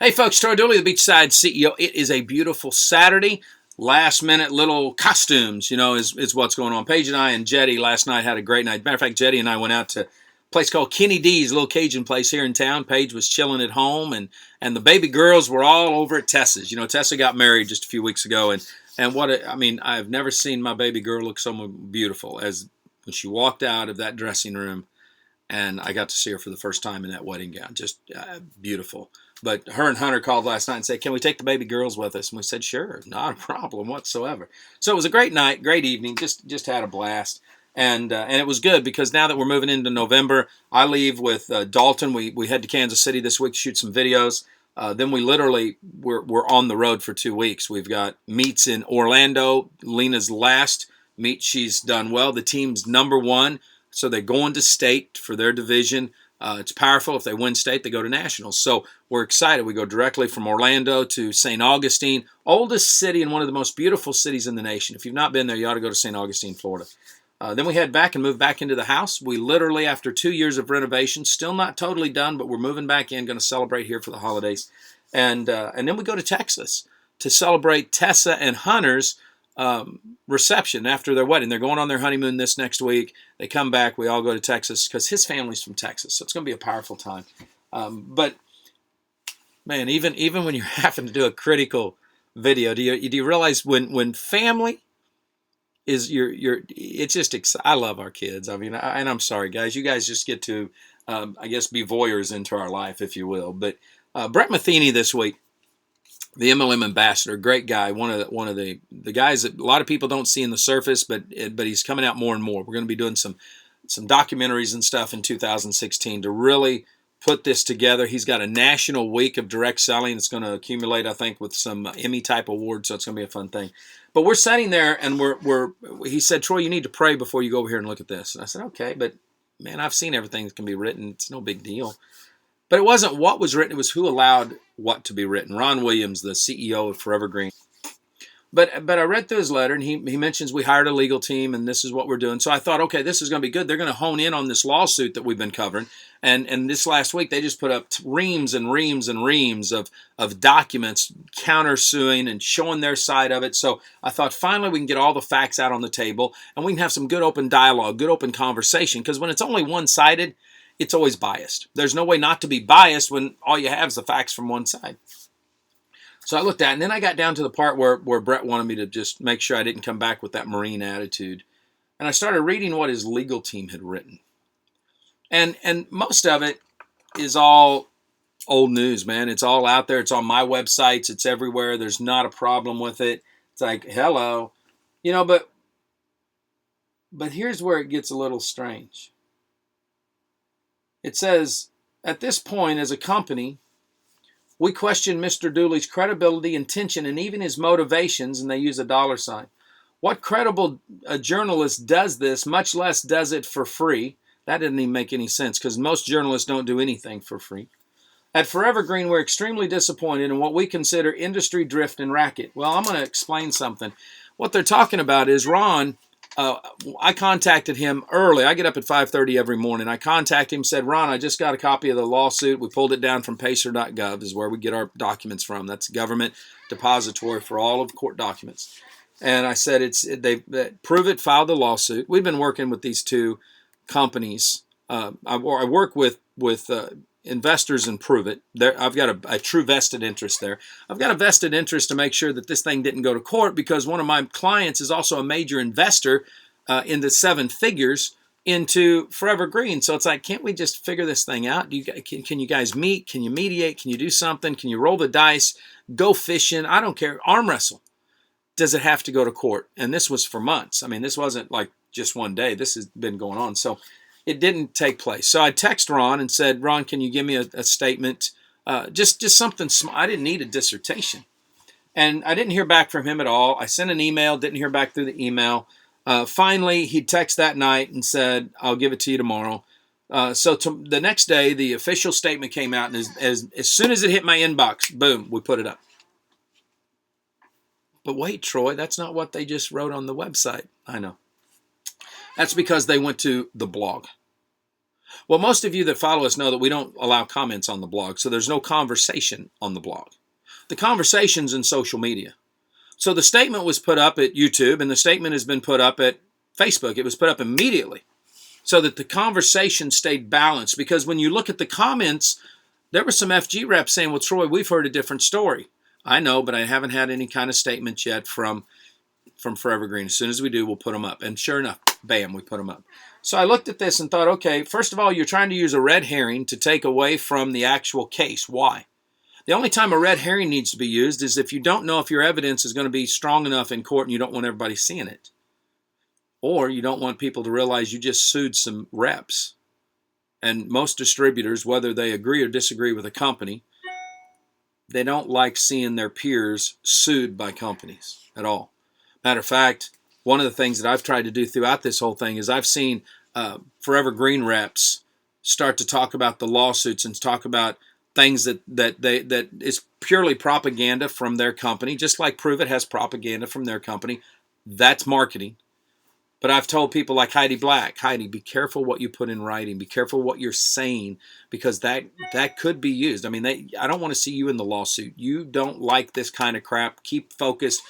Hey folks, Troy Dooley, the Beachside CEO. It is a beautiful Saturday. Last minute little costumes, is what's going on. Paige and I and Jetty last night had a great night. Matter of fact, Jetty and I went out to a place called Kenny D's, a little Cajun place here in town. Paige was chilling at home, and the baby girls were all over at Tessa's. Tessa got married just a few weeks ago, and I've never seen my baby girl look so beautiful as when she walked out of that dressing room. And I got to see her for the first time in that wedding gown. Just beautiful. But her and Hunter called last night and said, can we take the baby girls with us? And we said, sure, not a problem whatsoever. So it was a great night, great evening, just had a blast. And it was good because now that we're moving into November, I leave with Dalton. We head to Kansas City this week to shoot some videos. Then we're on the road for 2 weeks. We've got meets in Orlando. Lena's last meet, she's done well. The team's #1. So they're going to state for their division. It's powerful. If they win state, they go to nationals. So we're excited. We go directly from Orlando to St. Augustine, oldest city and one of the most beautiful cities in the nation. If you've not been there, you ought to go to St. Augustine, Florida. Then we head back and move back into the house. We literally, after 2 years of renovation, still not totally done, but we're moving back in, going to celebrate here for the holidays. And then we go to Texas to celebrate Tessa and Hunter's reception after their wedding. They're going on their honeymoon this next week. They come back. We all go to Texas because his family's from Texas, so it's going to be a powerful time. But man, even when you're having to do a critical video, do you realize when family is it's just I love our kids. I mean, and I'm sorry guys, you guys just get to I guess be voyeurs into our life, if you will. But Brett Matheny this week, the MLM ambassador, great guy, one of the guys that a lot of people don't see in the surface, but he's coming out more and more. We're going to be doing some documentaries and stuff in 2016 to really put this together. He's got a national week of direct selling. It's going to accumulate, I think, with some Emmy type awards, so it's going to be a fun thing. But we're sitting there, and he said, Troy, you need to pray before you go over here and look at this. And I said, okay, but man, I've seen everything that can be written. It's no big deal. But it wasn't what was written, it was who allowed what to be written. Ron Williams, the CEO of Forevergreen. But I read through his letter, and he mentions we hired a legal team, and this is what we're doing. So I thought, okay, this is going to be good. They're going to hone in on this lawsuit that we've been covering. And this last week, they just put up reams and reams and reams of documents countersuing and showing their side of it. So I thought, finally, we can get all the facts out on the table, and we can have some good open dialogue, good open conversation. Because when it's only one-sided, it's always biased. There's no way not to be biased when all you have is the facts from one side. So I looked at it, and then I got down to the part where Brett wanted me to just make sure I didn't come back with that Marine attitude. And I started reading what his legal team had written. And most of it is all old news, man. It's all out there. It's on my websites. It's everywhere. There's not a problem with it. It's like, hello. But here's where it gets a little strange. It says, at this point, as a company, we question Mr. Dooley's credibility, intention, and even his motivations, and they use a $sign. What credible journalist does this, much less does it for free? That didn't even make any sense because most journalists don't do anything for free. At Forevergreen, we're extremely disappointed in what we consider industry drift and racket. Well, I'm going to explain something. What they're talking about is Ron. I contacted him early. I get up at 5:30 every morning. I contacted him, said, Ron, I just got a copy of the lawsuit. We pulled it down from pacer.gov is where we get our documents from. That's government depository for all of court documents. And I said, PruvIT filed the lawsuit. We've been working with these two companies. I work with investors in PruvIT. I've got a true vested interest there. I've got a vested interest to make sure that this thing didn't go to court because one of my clients is also a major investor in the 7 figures into Forevergreen. So it's like, can't we just figure this thing out? Can you guys meet? Can you mediate? Can you do something? Can you roll the dice? Go fishing? I don't care. Arm wrestle. Does it have to go to court? And this was for months. I mean, this wasn't like just one day. This has been going on. So it didn't take place. So I text Ron and said, Ron, can you give me a statement? Just something small. I didn't need a dissertation. And I didn't hear back from him at all. I sent an email, didn't hear back through the email. Finally, he texted that night and said, I'll give it to you tomorrow. So the next day, the official statement came out. And as soon as it hit my inbox, boom, we put it up. But wait, Troy, that's not what they just wrote on the website. I know. That's because they went to the blog. Well, most of you that follow us know that we don't allow comments on the blog, so there's no conversation on the blog. The conversation's in social media. So the statement was put up at YouTube, and the statement has been put up at Facebook. It was put up immediately so that the conversation stayed balanced. Because when you look at the comments, there were some FG reps saying, well, Troy, we've heard a different story. I know, but I haven't had any kind of statement yet from Forevergreen. As soon as we do, we'll put them up. And sure enough, bam, we put them up. So I looked at this and thought, okay, first of all, you're trying to use a red herring to take away from the actual case. Why? The only time a red herring needs to be used is if you don't know if your evidence is going to be strong enough in court and you don't want everybody seeing it. Or you don't want people to realize you just sued some reps. And most distributors, whether they agree or disagree with a company, they don't like seeing their peers sued by companies at all. Matter of fact, one of the things that I've tried to do throughout this whole thing is I've seen Forevergreen reps start to talk about the lawsuits and talk about things that is purely propaganda from their company, just like PruvIT has propaganda from their company. That's marketing. But I've told people like Heidi Black, Heidi, be careful what you put in writing. Be careful what you're saying, because that could be used. I mean, I don't want to see you in the lawsuit. You don't like this kind of crap. Keep focused.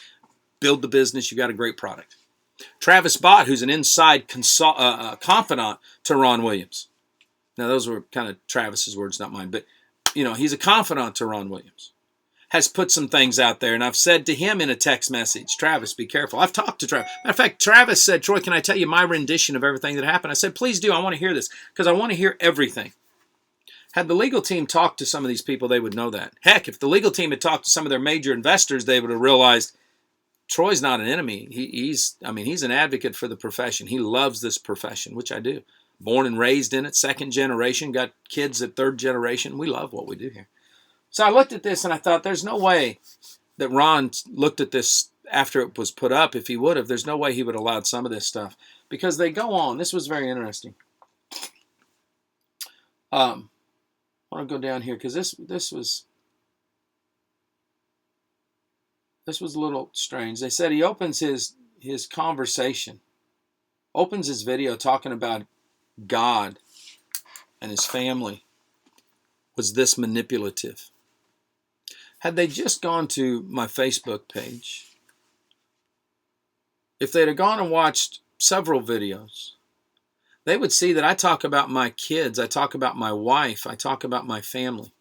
Build the business. You got a great product. Travis Bott, who's an inside confidant to Ron Williams. Now, those were kind of Travis's words, not mine. But, you know, he's a confidant to Ron Williams. Has put some things out there, and I've said to him in a text message, Travis, be careful. I've talked to Travis. Matter of fact, Travis said, Troy, can I tell you my rendition of everything that happened? I said, please do. I want to hear this, because I want to hear everything. Had the legal team talked to some of these people, they would know that. Heck, if the legal team had talked to some of their major investors, they would have realized Troy's not an enemy. He's an advocate for the profession. He loves this profession, which I do. Born and raised in it, second generation, got kids at third generation. We love what we do here. So I looked at this and I thought, there's no way that Ron looked at this after it was put up. If he would have, there's no way he would have allowed some of this stuff, because they go on. This was very interesting. I want to go down here because this was a little strange. They said he opens his conversation, opens his video talking about God and his family was this manipulative. Had they just gone to my Facebook page, if they'd have gone and watched several videos, they would see that I talk about my kids, I talk about my wife, I talk about my family.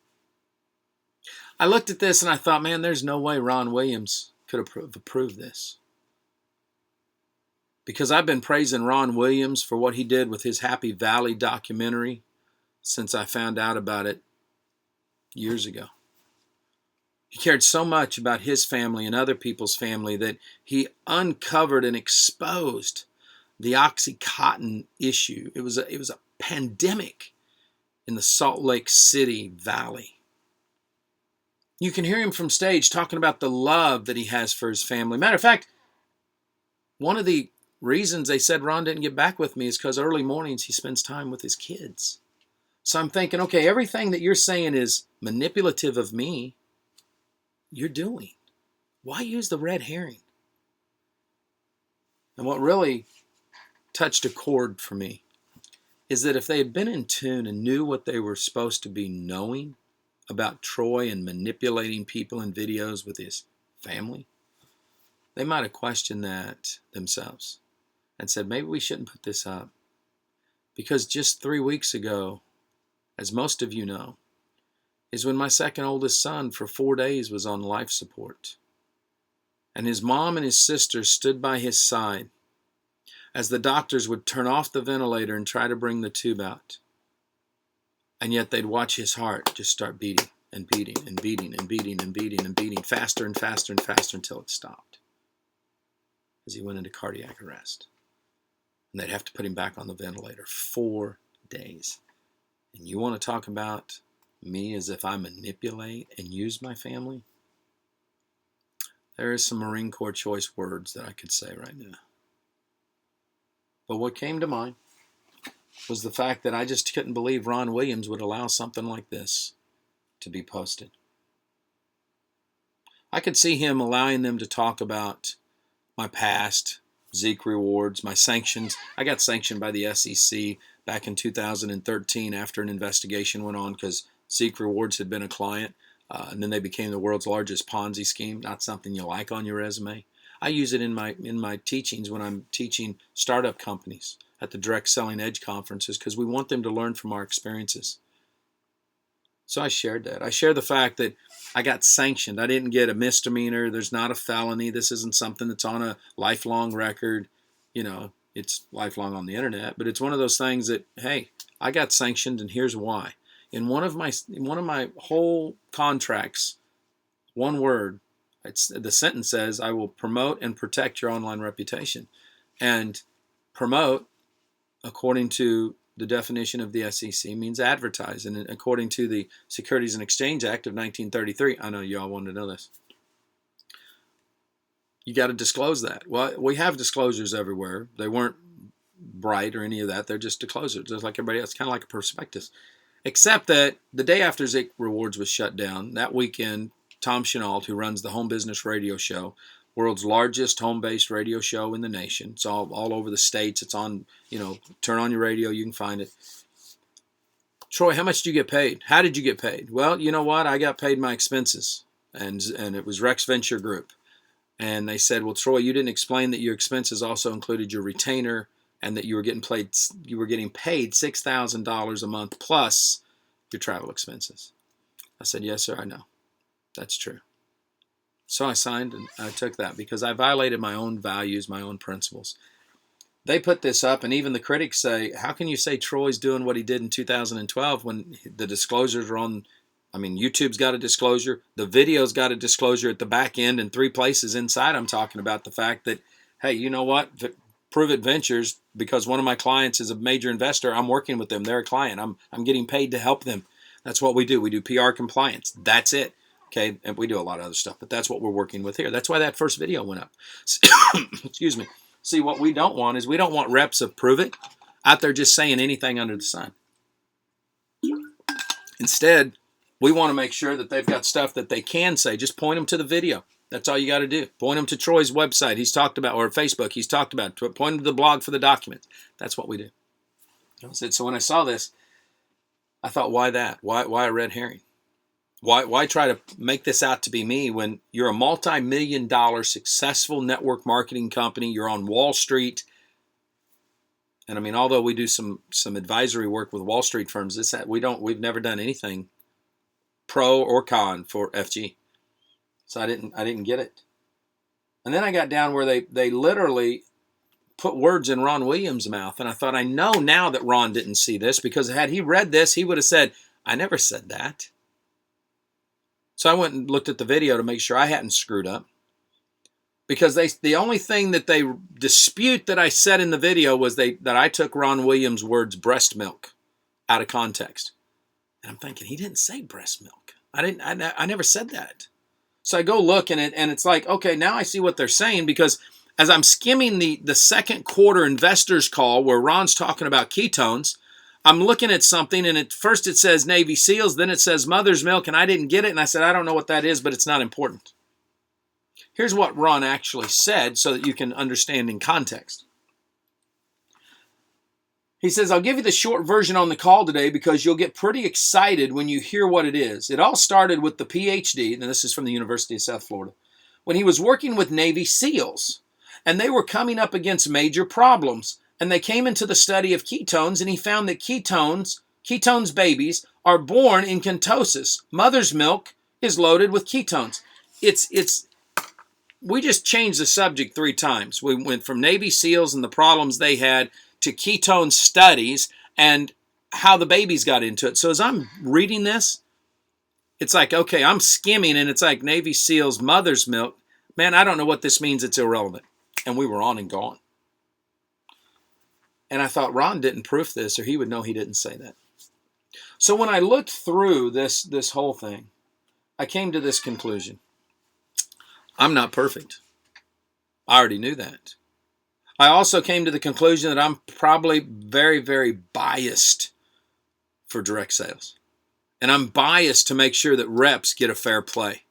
I looked at this and I thought, man, there's no way Ron Williams could have approved this. Because I've been praising Ron Williams for what he did with his Happy Valley documentary since I found out about it years ago. He cared so much about his family and other people's family that he uncovered and exposed the OxyContin issue. It was a pandemic in the Salt Lake City Valley. You can hear him from stage talking about the love that he has for his family. Matter of fact, one of the reasons they said Ron didn't get back with me is because early mornings he spends time with his kids. So I'm thinking, okay, everything that you're saying is manipulative of me, you're doing. Why use the red herring? And what really touched a chord for me is that if they had been in tune and knew what they were supposed to be knowing about Troy and manipulating people in videos with his family, they might have questioned that themselves and said, maybe we shouldn't put this up. Because just 3 weeks ago, as most of you know, is when my second oldest son for 4 days was on life support. And his mom and his sister stood by his side as the doctors would turn off the ventilator and try to bring the tube out. And yet they'd watch his heart just start beating and beating and beating and beating and beating and beating faster and faster and faster until it stopped as he went into cardiac arrest. And they'd have to put him back on the ventilator 4 days. And you want to talk about me as if I manipulate and use my family? There is some Marine Corps choice words that I could say right now. But what came to mind was the fact that I just couldn't believe Ron Williams would allow something like this to be posted. I could see him allowing them to talk about my past, Zeke rewards, my sanctions. I got sanctioned by the SEC back in 2013 after an investigation went on because Seek Rewards had been a client, and then they became the world's largest Ponzi scheme. Not something you like on your resume. I use it in my teachings when I'm teaching startup companies at the Direct Selling Edge conferences because we want them to learn from our experiences. So I shared that. I shared the fact that I got sanctioned. I didn't get a misdemeanor. There's not a felony. This isn't something that's on a lifelong record. It's lifelong on the internet, but it's one of those things that, hey, I got sanctioned, and here's why. In one of my whole contracts, one word, the sentence says, I will promote and protect your online reputation. And promote, according to the definition of the SEC, means advertise. And according to the Securities and Exchange Act of 1933, I know you all wanted to know this, you got to disclose that. Well, we have disclosures everywhere. They weren't bright or any of that. They're just disclosures, just like everybody else, kind of like a prospectus. Except that the day after Seek Rewards was shut down, that weekend, Tom Chenault, who runs the Home Business Radio Show, world's largest home-based radio show in the nation. It's all over the states. It's on, turn on your radio, you can find it. Troy, how much did you get paid? How did you get paid? Well, you know what? I got paid my expenses, and it was Rex Venture Group. And they said, well, Troy, you didn't explain that your expenses also included your retainer and that you were getting paid $6,000 a month plus your travel expenses. I said, yes, sir, I know. That's true. So I signed and I took that because I violated my own values, my own principles. They put this up, and even the critics say, how can you say Troy's doing what he did in 2012 when the disclosures are on? I mean, YouTube's got a disclosure. The video's got a disclosure at the back end in 3 places inside. I'm talking about the fact that, hey, you know what? PruvIT Ventures, because one of my clients is a major investor, I'm working with them. They're a client. I'm getting paid to help them. That's what we do. We do PR compliance. That's it. Okay, and we do a lot of other stuff, but that's what we're working with here. That's why that first video went up. Excuse me. See, what we don't want is we don't want reps of PruvIT out there just saying anything under the sun. Instead, we want to make sure that they've got stuff that they can say. Just point them to the video. That's all you got to do. Point them to Troy's website he's talked about, or Facebook he's talked about. Point them to the blog for the documents. That's what we do. So when I saw this, I thought, why that? Why a red herring? Why try to make this out to be me when you're a multi-million-dollar successful network marketing company? You're on Wall Street. And I mean, although we do some advisory work with Wall Street firms, we've never done anything pro or con for FG. So I didn't get it. And then I got down where they literally put words in Ron Williams' mouth. And I thought, I know now that Ron didn't see this, because had he read this, he would have said, I never said that. So I went and looked at the video to make sure I hadn't screwed up. Because the only thing that they dispute that I said in the video was that I took Ron Williams' words breast milk out of context. And I'm thinking, he didn't say breast milk. I never said that. So I go look and it's like, okay, now I see what they're saying, because as I'm skimming the second quarter investors call where Ron's talking about ketones, I'm looking at something, and at first it says Navy SEALs, then it says mother's milk, and I didn't get it, and I said, I don't know what that is, but it's not important. Here's what Ron actually said so that you can understand in context. He says, I'll give you the short version on the call today because you'll get pretty excited when you hear what it is. It all started with the PhD, and this is from the University of South Florida, when he was working with Navy SEALs, and they were coming up against major problems. And they came into the study of ketones, and he found that ketones babies are born in ketosis. Mother's milk is loaded with ketones. We just changed the subject 3 times. We went from Navy SEALs and the problems they had to ketone studies and how the babies got into it. So as I'm reading this, it's like, okay, I'm skimming, and it's like Navy SEALs, mother's milk. Man, I don't know what this means. It's irrelevant. And we were on and gone. And I thought, Ron didn't proof this, or he would know he didn't say that. So when I looked through this whole thing, I came to this conclusion. I'm not perfect. I already knew that. I also came to the conclusion that I'm probably very, very biased for direct sales. And I'm biased to make sure that reps get a fair play.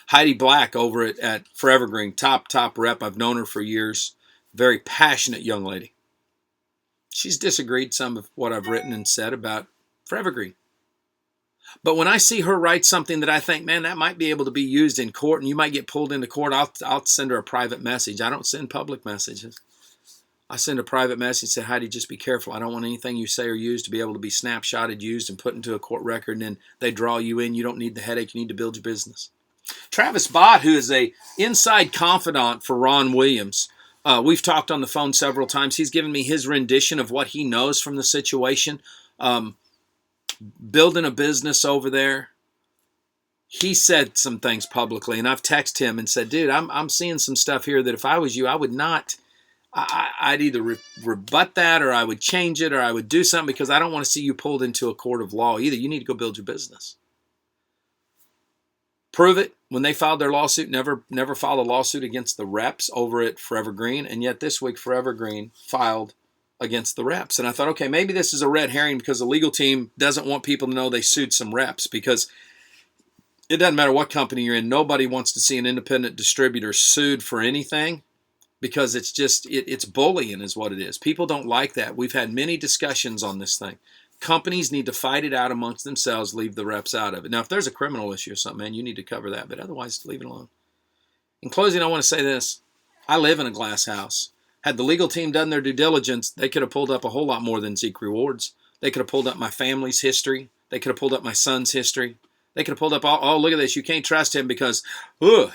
Heidi Black over at Forevergreen, top rep. I've known her for years. Very passionate young lady. She's disagreed some of what I've written and said about Forevergreen. But when I see her write something that I think, man, that might be able to be used in court and you might get pulled into court, I'll send her a private message. I don't send public messages. I send a private message and say, Heidi, just be careful. I don't want anything you say or use to be able to be snapshotted, used, and put into a court record, and then they draw you in. You don't need the headache. You need to build your business. Travis Bott, who is a inside confidant for Ron Williams, we've talked on the phone several times. He's given me his rendition of what he knows from the situation. Building a business over there. He said some things publicly, and I've texted him and said, dude, I'm seeing some stuff here that if I was you, I would not... I'd either rebut that or I would change it or I would do something because I don't want to see you pulled into a court of law either. You need to go build your business. PruvIT, when they filed their lawsuit, never filed a lawsuit against the reps over at Forevergreen, and yet this week Forevergreen filed against the reps. And I thought, okay, maybe this is a red herring because the legal team doesn't want people to know they sued some reps, because it doesn't matter what company you're in. Nobody wants to see an independent distributor sued for anything, because it's just, it's bullying is what it is. People don't like that. We've had many discussions on this thing. Companies need to fight it out amongst themselves, leave the reps out of it. Now, if there's a criminal issue or something, man, you need to cover that, but otherwise, leave it alone. In closing, I want to say this. I live in a glass house. Had the legal team done their due diligence, they could have pulled up a whole lot more than Zeke Rewards. They could have pulled up my family's history. They could have pulled up my son's history. They could have pulled up, oh, look at this. You can't trust him because,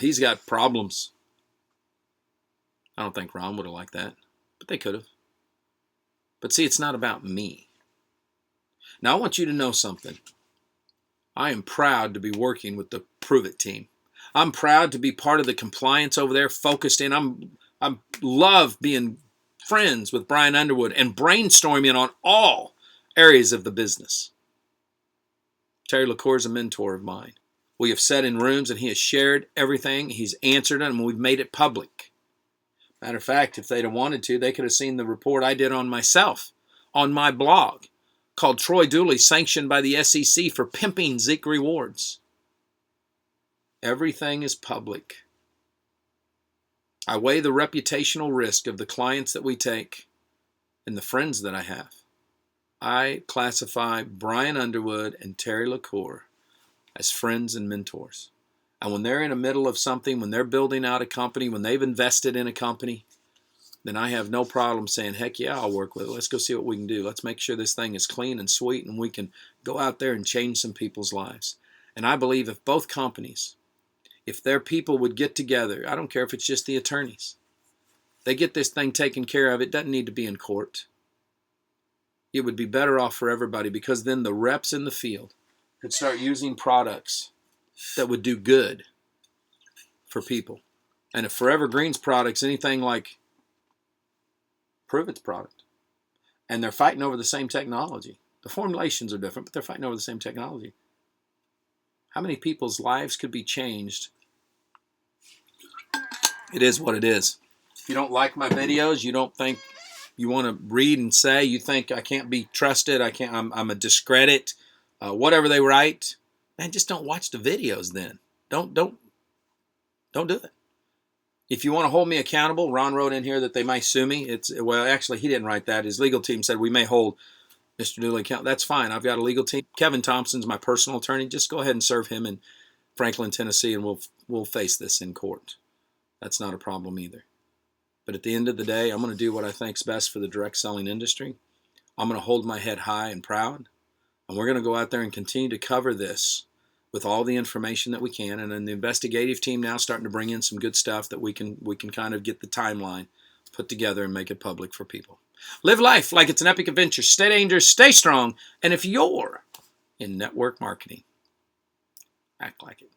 he's got problems. I don't think Ron would have liked that, but they could have. But see, it's not about me. Now, I want you to know something. I am proud to be working with the PruvIT team. I'm proud to be part of the compliance over there, focused in. I love being friends with Brian Underwood and brainstorming on all areas of the business. Terry LaCour is a mentor of mine. We have sat in rooms and he has shared everything. He's answered it and we've made it public. Matter of fact, if they'd have wanted to, they could have seen the report I did on myself on my blog called Troy Dooley Sanctioned by the SEC for Pimping Zeke Rewards. Everything is public. I weigh the reputational risk of the clients that we take and the friends that I have. I classify Brian Underwood and Terry LaCour as friends and mentors. And when they're in the middle of something, when they're building out a company, when they've invested in a company, then I have no problem saying, heck yeah, I'll work with it. Let's go see what we can do. Let's make sure this thing is clean and sweet and we can go out there and change some people's lives. And I believe if both companies, if their people would get together, I don't care if it's just the attorneys, they get this thing taken care of, it doesn't need to be in court. It would be better off for everybody, because then the reps in the field could start using products that would do good for people. And if Forevergreen's product's anything like PruvIT's product, and they're fighting over the same technology, the formulations are different, but they're fighting over the same technology. How many people's lives could be changed? It is what it is. If you don't like my videos, you don't think you want to read and say, you think I can't be trusted, I'm a discredit, whatever they write, man, just don't watch the videos then. Don't do it. If you want to hold me accountable, Ron wrote in here that they may sue me. Well, actually, he didn't write that. His legal team said we may hold Mr. Dooley accountable. That's fine. I've got a legal team. Kevin Thompson's my personal attorney. Just go ahead and serve him in Franklin, Tennessee, and we'll face this in court. That's not a problem either. But at the end of the day, I'm going to do what I think is best for the direct selling industry. I'm going to hold my head high and proud. And we're going to go out there and continue to cover this with all the information that we can. And then the investigative team now starting to bring in some good stuff that we can kind of get the timeline put together and make it public for people. Live life like it's an epic adventure. Stay dangerous, stay strong. And if you're in network marketing, act like it.